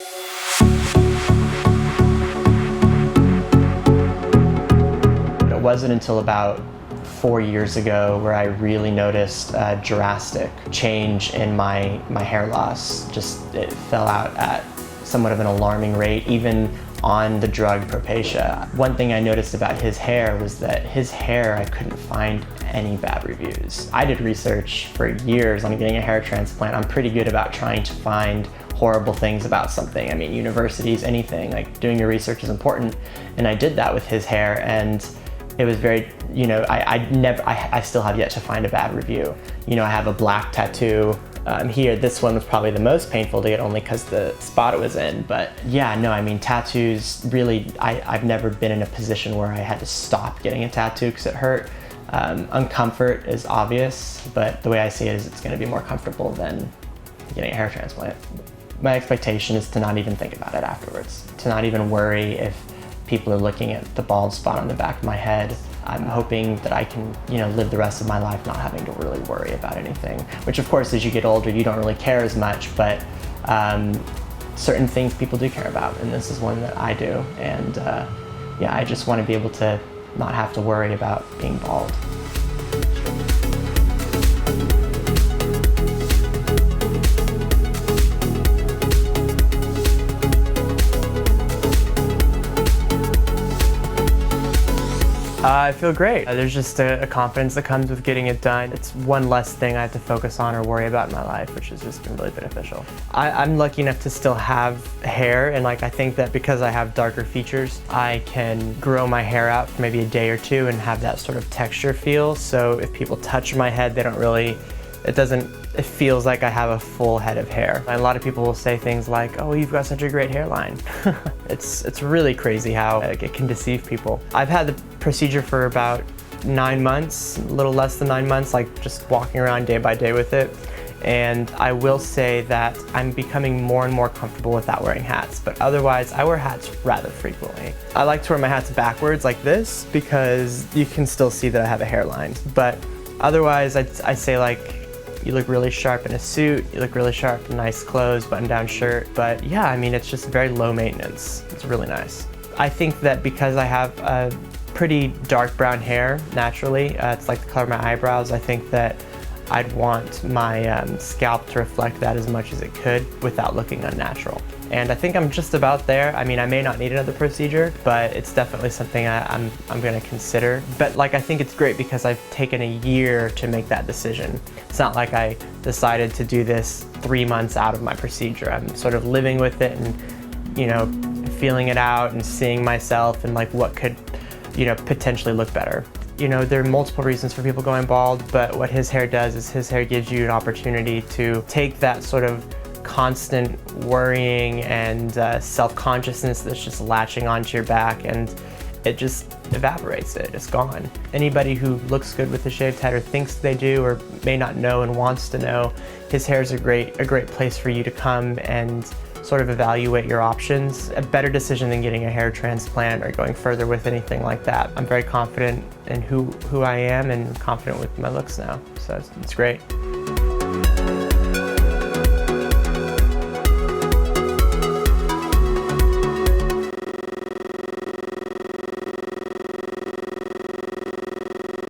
It wasn't until about 4 years ago where I really noticed a drastic change in my hair loss. Just it fell out at somewhat of an alarming rate, even on the drug Propecia. One thing I noticed about his hair was that his hair, I couldn't find any bad reviews. I did research for years on getting a hair transplant. I'm pretty good about trying to find horrible things about something. I mean, universities, anything, like doing your research is important. And I did that with his hair, and it was very, you know, I still have yet to find a bad review. You know, I have a black tattoo here. This one was probably the most painful to get, only because the spot it was in. But yeah, no, I mean, tattoos really, I've never been in a position where I had to stop getting a tattoo because it hurt. Uncomfort is obvious, but the way I see it is it's going to be more comfortable than getting a hair transplant. My expectation is to not even think about it afterwards, to not even worry if people are looking at the bald spot on the back of my head. I'm hoping that I can, you know, live the rest of my life not having to really worry about anything, which of course, as you get older, you don't really care as much, but certain things people do care about, and this is one that I do. And yeah, I just want to be able to not have to worry about being bald. I feel great. There's just a confidence that comes with getting it done. It's one less thing I have to focus on or worry about in my life, which has just been really beneficial. I'm lucky enough to still have hair, and like I think that because I have darker features, I can grow my hair out for maybe a day or two and have that sort of texture feel. So if people touch my head, they don't really, it feels like I have a full head of hair. And a lot of people will say things like, oh, you've got such a great hairline. It's really crazy how it can deceive people. I've had the procedure for about 9 months, a little less than 9 months, like just walking around day by day with it. And I will say that I'm becoming more and more comfortable without wearing hats, but otherwise I wear hats rather frequently. I like to wear my hats backwards like this because you can still see that I have a hairline. But otherwise I say, like, you look really sharp in a suit, you look really sharp in nice clothes, button-down shirt. But yeah, I mean, it's just very low maintenance. It's really nice. I think that because I have a pretty dark brown hair naturally, it's like the color of my eyebrows, I think that I'd want my scalp to reflect that as much as it could without looking unnatural. And I think I'm just about there. I mean, I may not need another procedure, but it's definitely something I'm gonna consider. But like, I think it's great because I've taken a year to make that decision. It's not like I decided to do this 3 months out of my procedure. I'm sort of living with it and, you know, feeling it out and seeing myself and like what could, you know, potentially look better. You know, there are multiple reasons for people going bald, but what his hair does is his hair gives you an opportunity to take that sort of constant worrying and self-consciousness that's just latching onto your back, and it just evaporates it. It's gone. Anybody who looks good with a shaved head or thinks they do or may not know and wants to know, his hair is a great place for you to come and sort of evaluate your options. A better decision than getting a hair transplant or going further with anything like that. I'm very confident in who I am and confident with my looks now, so it's great.